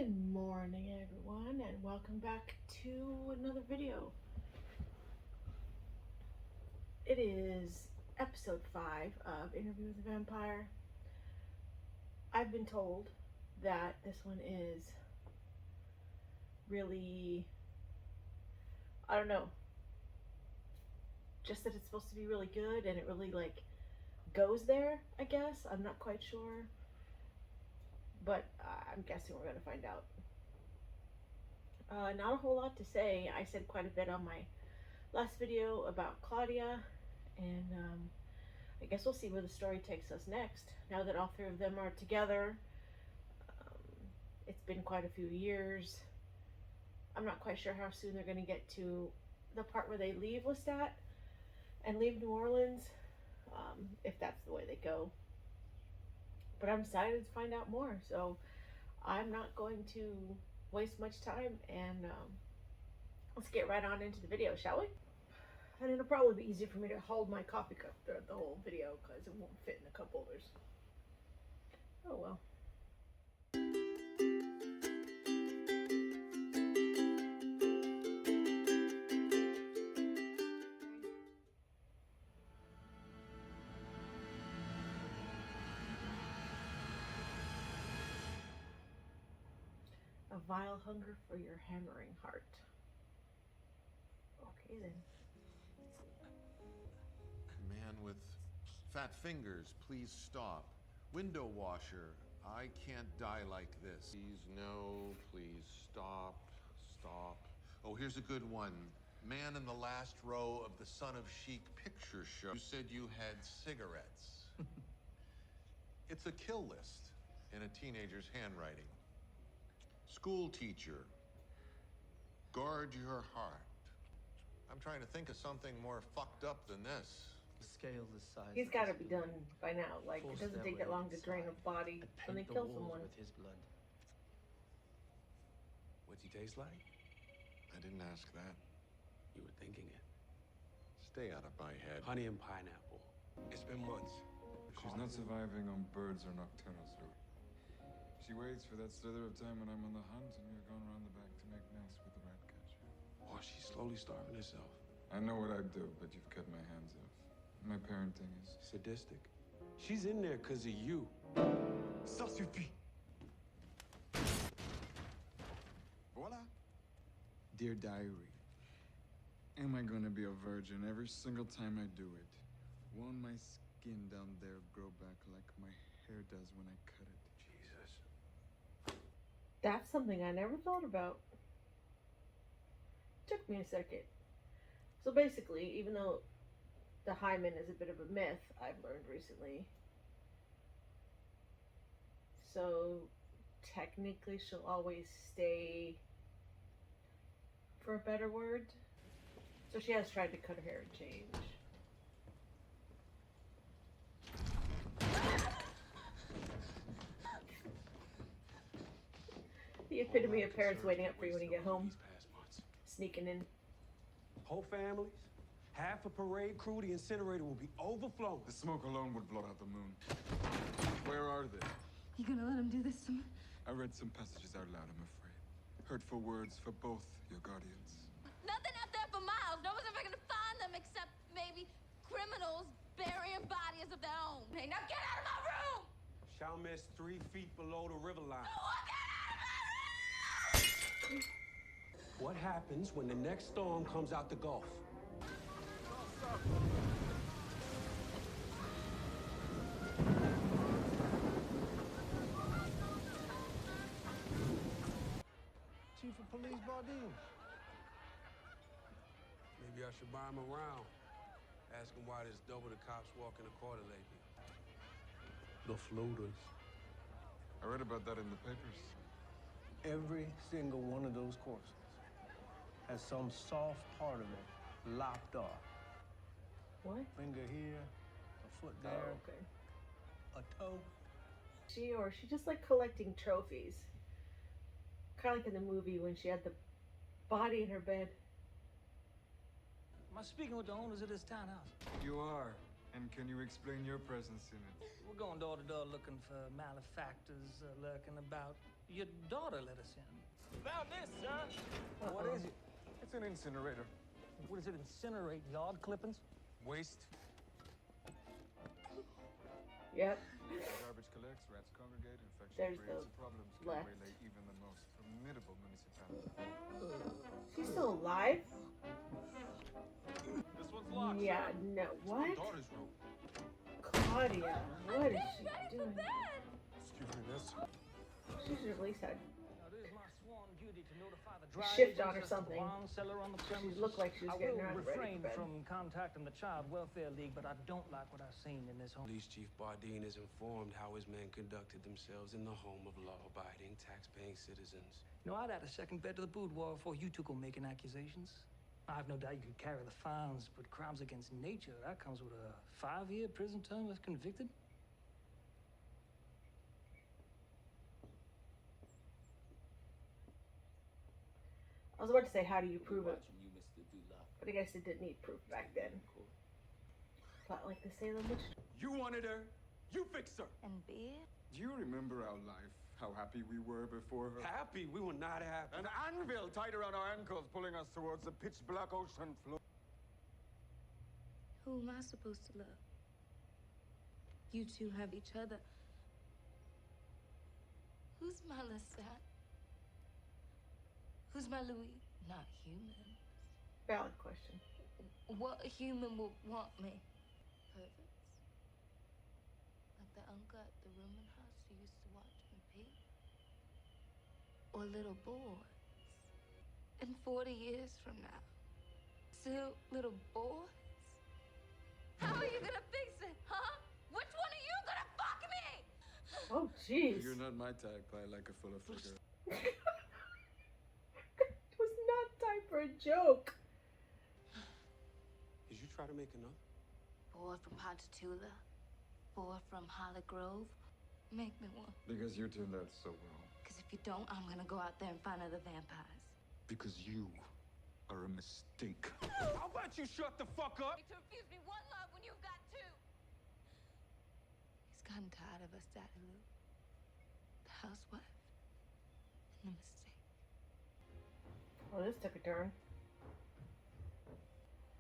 Good morning, everyone, and welcome back to another video. It is episode 5 of Interview with a Vampire. I've been told that this one is really, I don't know, just that it's supposed to be really good and it really goes there, I guess. I'm not quite sure. But I'm guessing we're going to find out. Not a whole lot to say. I said quite a bit on my last video about Claudia, and I guess we'll see where the story takes us next. Now that all three of them are together, it's been quite a few years. I'm not quite sure how soon they're going to get to the part where they leave Lestat and leave New Orleans, if that's the way they go. But I'm excited to find out more, so I'm not going to waste much time, and let's get right on into the video, shall we? And it'll probably be easier for me to hold my coffee cup throughout the whole video because it won't fit in the cup holders. Oh well. A vile hunger for your hammering heart. Okay then. Man with fat fingers, please stop. Window washer, I can't die like this. Please, no, please stop, stop. Oh, here's a good one. Man in the last row of the Son of Chic picture show. You said you had cigarettes. It's a kill list in a teenager's handwriting. School teacher, guard your heart. I'm trying to think of something more fucked up than this. The scale the size. He's got to be done by now. Like, it doesn't take that long to drain a body when they kill someone. With his blood. What's he taste like? I didn't ask that. You were thinking it. Stay out of my head. Honey and pineapple. It's been months. She's not surviving on birds or nocturnal fruit. She waits for that slither of time when I'm on the hunt and we're going around the back to make nests with the rat catcher. Oh, she's slowly starving herself. I know what I'd do, but you've cut my hands off. My parenting is Sadistic. She's in there because of you. Ça suffit. Voila. Dear Diary, am I gonna be a virgin every single time I do it? Won't my skin down there grow back like my hair does when I cut it? Jesus. That's something I never thought about. Took me a second. So basically, even though the hymen is a bit of a myth, I've learned recently. So technically she'll always stay, for a better word. So she has tried to cut her hair and change. The epitome of parents waiting up for you when you get home. Sneaking in. Whole families, half a parade crew, the incinerator will be overflowing. The smoke alone would blow out the moon. Where are they? You gonna let him do this to me? I read some passages out loud, I'm afraid. Hurtful words for both your guardians. Nothing out there for miles. No one's ever gonna find them except maybe criminals burying bodies of their own. Hey, now get out of my room! Chalmers 3 feet below the river line. Get out of my room! What happens when the next storm comes out the Gulf? Chief of Police Bardeen. Maybe I should buy him around. Ask him why there's double the cops walking the quarter lately. The floaters. I read about that in the papers. Every single one of those courses has some soft part of it lopped off. What? Finger here, a foot there, Oh, okay. a toe. She just like collecting trophies. Kind of like in the movie when she had the body in her bed. Am I speaking with the owners of this townhouse? You are. And can you explain your presence in it? We're going door to door looking for malefactors lurking about. Your daughter let us in. Found this, sir. What is it? It's an incinerator. What does it incinerate? Yard clippings? Waste. Yep. Garbage collects, rats congregate, infection There's creates the problems can left. waylay even the most formidable municipality. She's still alive? This one's locked, Yeah, sir. no. What? Daughter's room. Claudia, what is she doing? Excuse me, miss. She should at least had. Now, it is my sworn duty to notify the A dry shift agents on or as to the something. wine cellar on the She premises. looked like she was I getting will her ready for refrain bed. from contacting the Child Welfare League, but I don't like what I've seen in this home. Police Chief Bardeen is informed how his men conducted themselves in the home of law-abiding, tax-paying citizens. You know, I'd add a second bed to the boudoir before you two go making accusations. I have no doubt you can carry the fines, but crimes against nature, that comes with a 5-year prison term if convicted. I was about to say, how do you prove it? But I guess it didn't need proof back then. Plot like the Salem witch. You wanted her. You fixed her. And beer? Do you remember our life? How happy we were before her? Happy? We were not happy. An anvil tied around our ankles, pulling us towards the pitch black ocean floor. Who am I supposed to love? You two have each other. Who's my Lestat? Who's my Louis? Not human. Valid question. What human would want me? Perverts? Like the uncle at the rooming house who used to watch me pee? Or little boys? And 40 years from now, still little boys? How are you gonna fix it, huh? Which one are you gonna fuck me? Oh, jeez. You're not my type. I like a fuller figure. It was not time for a joke. Did you try to make another? Boy from Ponchatoula? Boy from Holly Grove? Make me one. Because you turned out so well. Because if you don't, I'm gonna go out there and find other vampires. Because you are a mistake. How about you shut the fuck up? To refuse me one love when you've got two. He's gotten tired of us, Daddy Lou. The housewife and the mistake. Oh, this took a turn.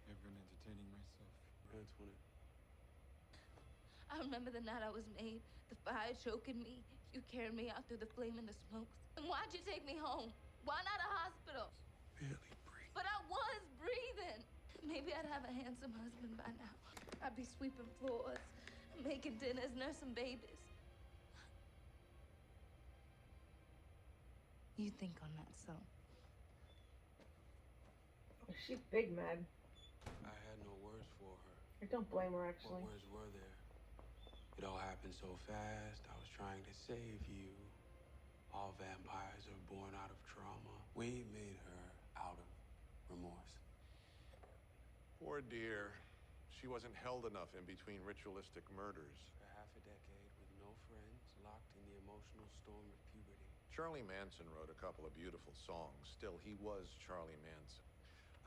I've been entertaining myself. Antoinette. I remember the night I was made, the fire choking me. You carried me out through the flame and the smoke. And why'd you take me home? Why not a hospital? Barely breathe. But I was breathing. Maybe I'd have a handsome husband by now. I'd be sweeping floors, making dinners, nursing babies. You think on that, so. Oh, she's big mad. I had no words for her. I don't blame her, actually. What words were there? It all happened so fast. I was trying to save you. All vampires are born out of trauma. We made her out of remorse. Poor dear. She wasn't held enough in between ritualistic murders. For half a decade with no friends, locked in the emotional storm of puberty. Charlie Manson wrote a couple of beautiful songs. Still, he was Charlie Manson.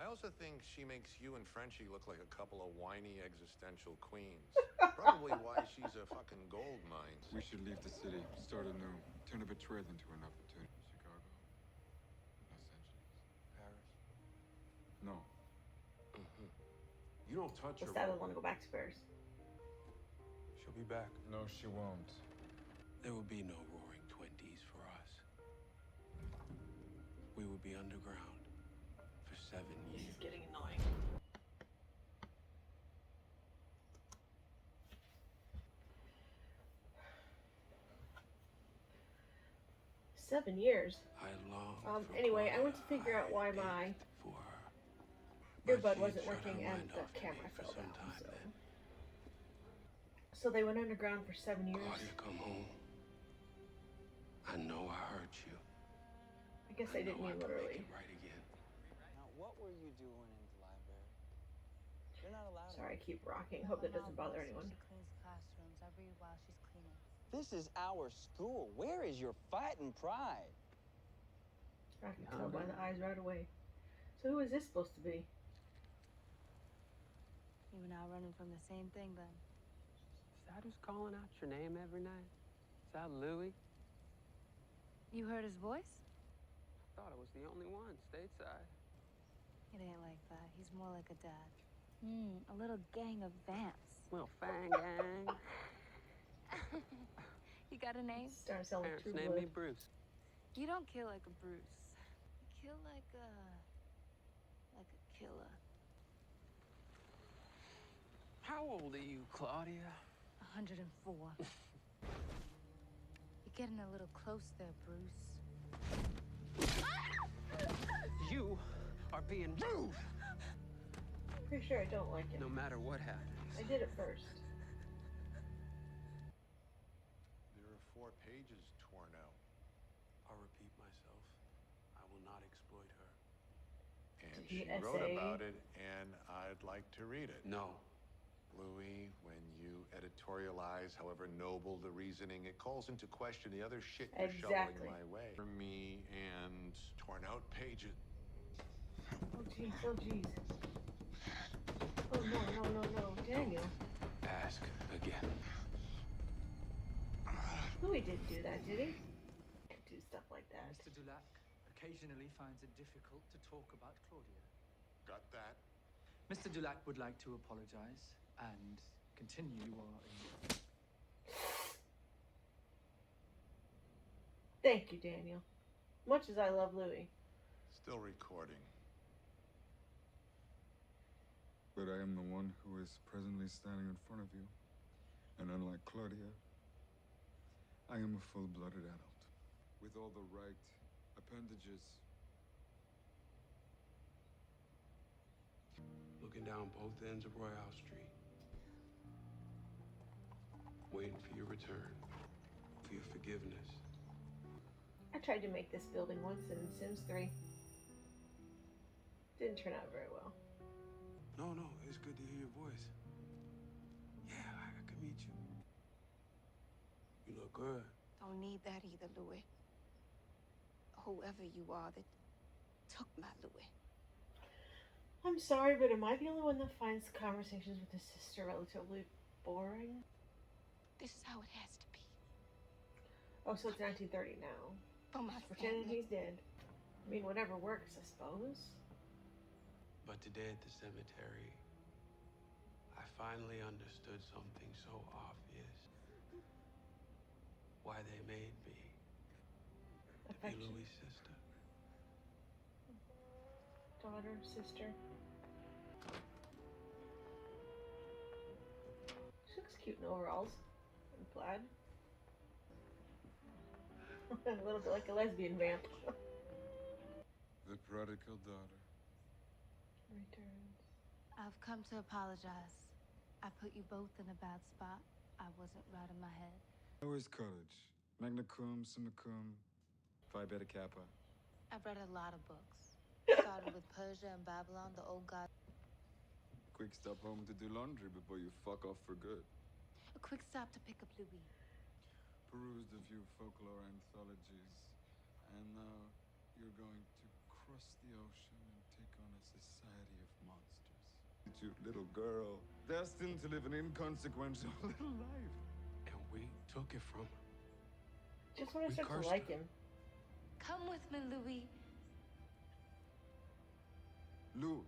I also think she makes you and Frenchie look like a couple of whiny existential queens. Probably why she's a fucking gold mine. We should leave the city, start anew, turn a betrayal into an opportunity. Chicago, Los Angeles, Paris. no. You don't touch her. Lestat doesn't want to go back to Paris. She'll be back. No, she won't. There will be no roaring 20s for us. We will be underground for 7 This years. is getting annoying. Seven years. I long for Anyway, I Claudia. went to figure out why I my ached for her. But earbud she wasn't shut her working and mind the off to camera me for fell some down. time then. So they went underground for 7 years. Claudia, come home. I know I hurt you. I guess I didn't know mean I can make literally. it right again. Now, what were you doing in the library? You're not allowed. Sorry, I keep rocking. Hope that doesn't bother anyone. She cleans classrooms. I read while she's cleaning. This is our school. Where is your fighting pride? I can tell by the eyes right away. So who is this supposed to be? You were now running from the same thing then. Is that who's calling out your name every night? Is that Louis? You heard his voice? Thought I was the only one stateside. It ain't like that. He's more like a dad. A little gang of vamps. Well, Fang Gang. You got a name? Starting to sound like Parents True named Blood. me Bruce. You don't kill like a Bruce. You kill like a killer. How old are you, Claudia? 104. You're getting a little close there, Bruce. You are being rude! Pretty sure I don't like it. No matter what happens. I did it first. There are 4 pages torn out. I'll repeat myself. I will not exploit her. And Did she he wrote essay? about it, and I'd like to read it. No. Louis, when you editorialize, however noble the reasoning, it calls into question the other shit you're Exactly. shoveling my way. For me and torn out pages. Oh jeez, oh jeez. Oh no, Daniel. Ask again. Louis didn't do that, did he? Can't do stuff like that. Mr. Dulac occasionally finds it difficult to talk about Claudia. Got that? Mr. Dulac would like to apologize and continue in... Thank you, Daniel. Much as I love Louis. Still recording. But I am the one who is presently standing in front of you. And unlike Claudia, I am a full-blooded adult. With all the right appendages. Looking down both ends of Royale Street. Waiting for your return. For your forgiveness. I tried to make this building once in Sims 3. Didn't turn out very well. No, it's good to hear your voice. Yeah, I could meet you. You look good. Don't need that either, Louis. Whoever you are that took my Louis. I'm sorry, but am I the only one that finds conversations with his sister relatively boring? This is how it has to be. Oh, so it's 1930 now. For my Pretending family. he's dead. I mean, whatever works, I suppose. But today at the cemetery, I finally understood something so obvious. Why they made me. To be Affection. Louis' sister. Daughter, sister. She looks cute in overalls. And plaid. A little bit like a lesbian vamp. The prodigal daughter. Returns. I've come to apologize. I put you both in a bad spot. I wasn't right in my head. Where's college? Magna cum, summa cum, Phi Beta Kappa. I've read a lot of books. Started with Persia and Babylon, the old god. Quick stop home to do laundry before you fuck off for good. A quick stop to pick up Louis. Perused a few folklore anthologies, and now you're going to cross the ocean and take on a society of monsters. A cute little girl, destined to live an inconsequential little life. And we took it from her. Just when I We start to cursed like her. him. Come with me, Louis. Lou.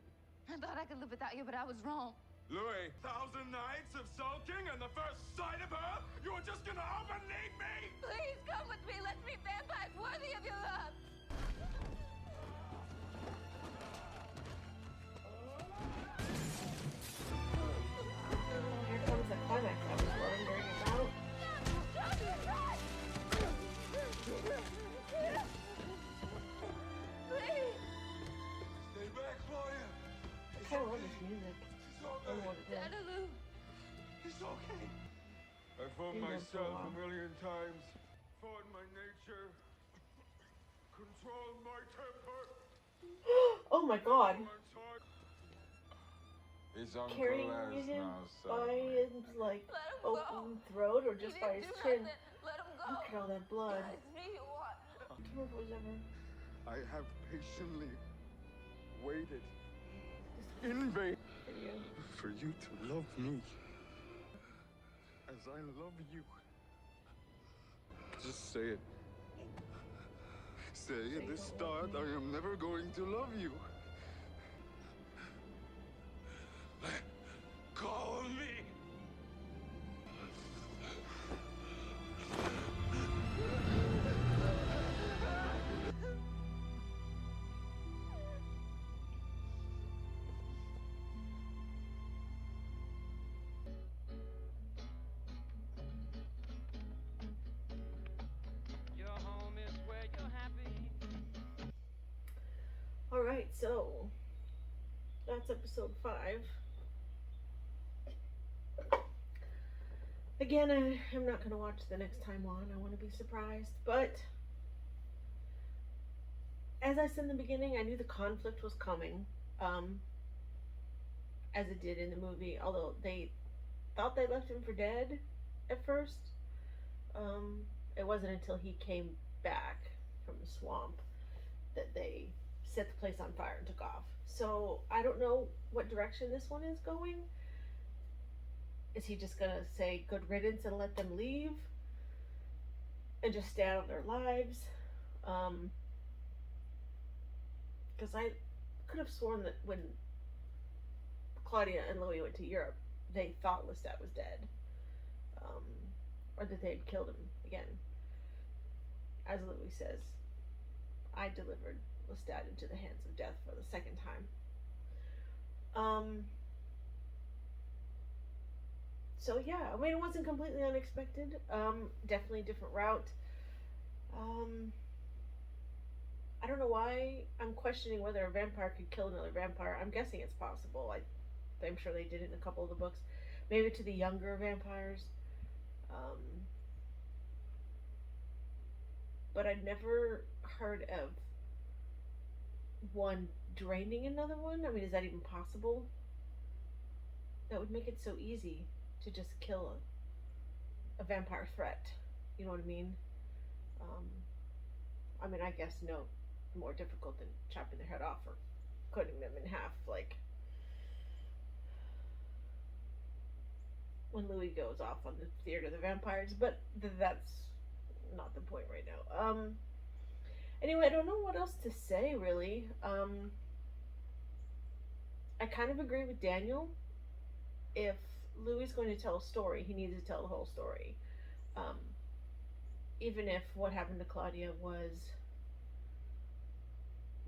I thought I could live without you, but I was wrong. Louis! 1,000 nights of sulking, and the first sight of her, you were just gonna up and leave me! Please come with me. Let's be vampires worthy of your love. Oh, here comes the climax I was wondering about. Stay back, Claudia! I kind of love this music. I don't know what it is. Dadaloo. It's okay. I fought Been there for a myself while. a million times. Fought my nature. Controlled my temper. Oh my god. He's Uncle Carrying Les him now, by son. his, like, Let him go. open throat or just He by didn't his do chin. nothing. Let him go. Look at all that blood. It's me you want. I don't know if it was ever... I have patiently waited in vain for you. for you to love me as I love you. Just say it. Say at the start, I am never going to love you. Let go of me. Your home is where you're happy. Alright, so that's episode 5. Again, I'm not going to watch the next time on. I want to be surprised. But as I said in the beginning, I knew the conflict was coming, as it did in the movie. Although they thought they left him for dead at first. It wasn't until he came back from the swamp that they set the place on fire and took off. So I don't know what direction this one is going. Is he just gonna say good riddance and let them leave and just stay out of their lives? Because I could have sworn that when Claudia and Louis went to Europe, they thought Lestat was dead, or that they had killed him again. As Louis says, I delivered Lestat into the hands of death for the second time. So yeah, I mean, it wasn't completely unexpected. Definitely a different route. I don't know why I'm questioning whether a vampire could kill another vampire. I'm guessing it's possible. I'm sure they did it in a couple of the books. Maybe to the younger vampires. But I'd never heard of one draining another one. I mean, is that even possible? That would make it so easy to just kill a vampire threat. You know what I mean? I mean, I guess no more difficult than chopping their head off or cutting them in half, like when Louis goes off on the Theater of the Vampires, but that's not the point right now. Anyway, I don't know what else to say, really. I kind of agree with Daniel. If Louis is going to tell a story, he needs to tell the whole story. Even if what happened to Claudia was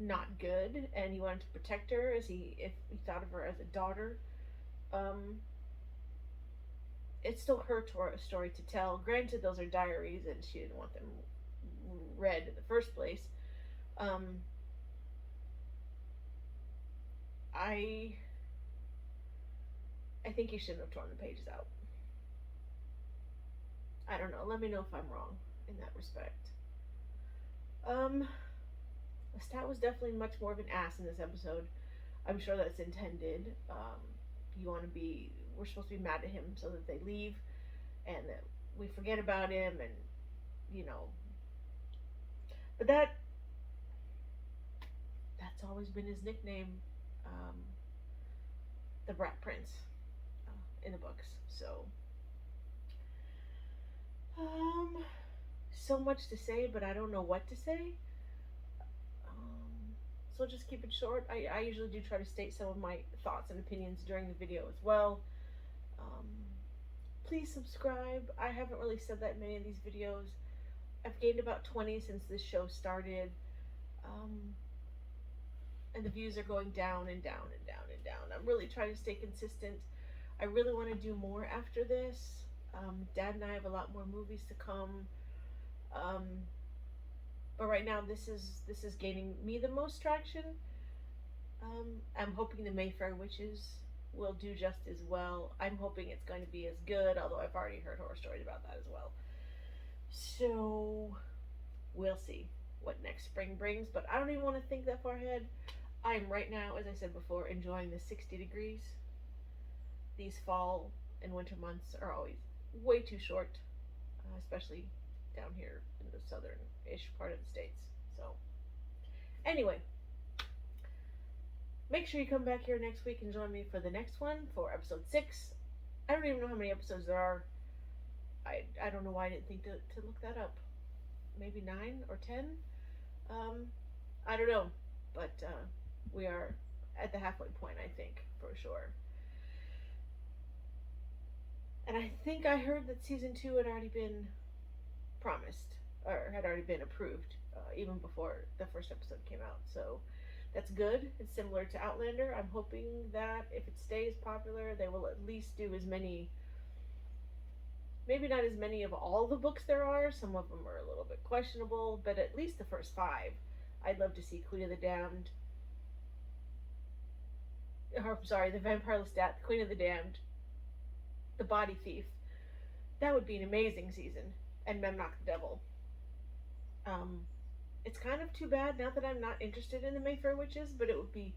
not good and he wanted to protect her, if he thought of her as a daughter, it's still her story to tell. Granted, those are diaries and she didn't want them read in the first place. I think he shouldn't have torn the pages out. I don't know. Let me know if I'm wrong in that respect. Lestat was definitely much more of an ass in this episode. I'm sure that's intended. We're supposed to be mad at him so that they leave and that we forget about him, and but that's always been his nickname, the Brat Prince, in the books. So much to say, but I don't know what to say. So just keep it short. I usually do try to state some of my thoughts and opinions during the video as well. Please subscribe. I haven't really said that in many of these videos. I've gained about 20 since this show started. And the views are going down and down and down and down. I'm really trying to stay consistent. I really want to do more after this. Dad and I have a lot more movies to come. But right now this is gaining me the most traction. I'm hoping the Mayfair Witches will do just as well. I'm hoping it's going to be as good, although I've already heard horror stories about that as well. So we'll see what next spring brings, but I don't even want to think that far ahead. I'm right now, as I said before, enjoying the 60 degrees. These fall and winter months are always way too short, especially down here in the southern-ish part of the States. So anyway, make sure you come back here next week and join me for the next one, for episode 6. I don't even know how many episodes there are. I don't know why I didn't think to look that up. Maybe 9 or 10. I don't know, but we are at the halfway point, I think, for sure. And I think I heard that season 2 had already been promised, or had already been approved, even before the first episode came out. So that's good. It's similar to Outlander. I'm hoping that if it stays popular, they will at least do as many, maybe not as many of all the books there are. Some of them are a little bit questionable, but at least the first 5. I'd love to see Queen of the Damned, or I'm sorry, The Vampire Lestat, Queen of the Damned, The Body Thief. That would be an amazing season. And Memnock the Devil. It's kind of too bad now that I'm not interested in the Mayfair Witches, but it would be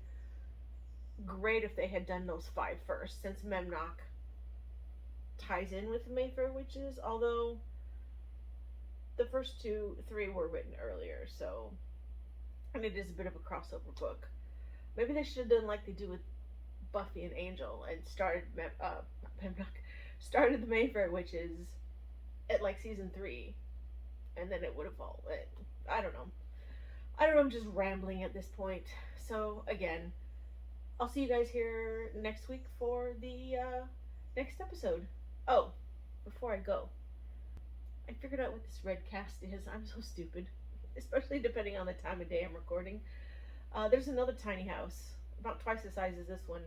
great if they had done those 5 first, since Memnock ties in with the Mayfair Witches, although the first 3 were written earlier, so, and it is a bit of a crossover book. Maybe they should have done like they do with Buffy and Angel and started started the Mayfair Witches at like season 3, and then it would have all. I don't know. I'm just rambling at this point. So again, I'll see you guys here next week for the next episode. Oh, before I go, I figured out what this red cast is. I'm so stupid, especially depending on the time of day I'm recording. There's another tiny house, about twice the size as this one,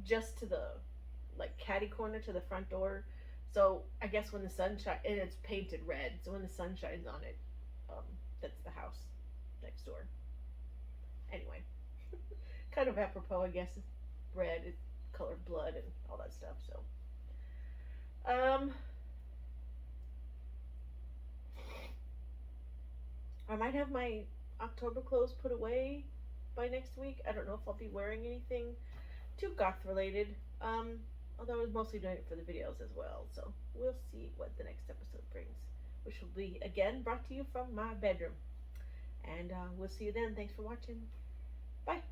just to the like catty corner to the front door. So I guess when the sun shines, and it's painted red, so when the sun shines on it, that's the house next door. Anyway, kind of apropos, I guess. Red, it's colored blood and all that stuff. So, I might have my October clothes put away by next week. I don't know if I'll be wearing anything too goth related. Although I was mostly doing it for the videos as well. So we'll see what the next episode brings, which will be again brought to you from my bedroom. And we'll see you then. Thanks for watching. Bye.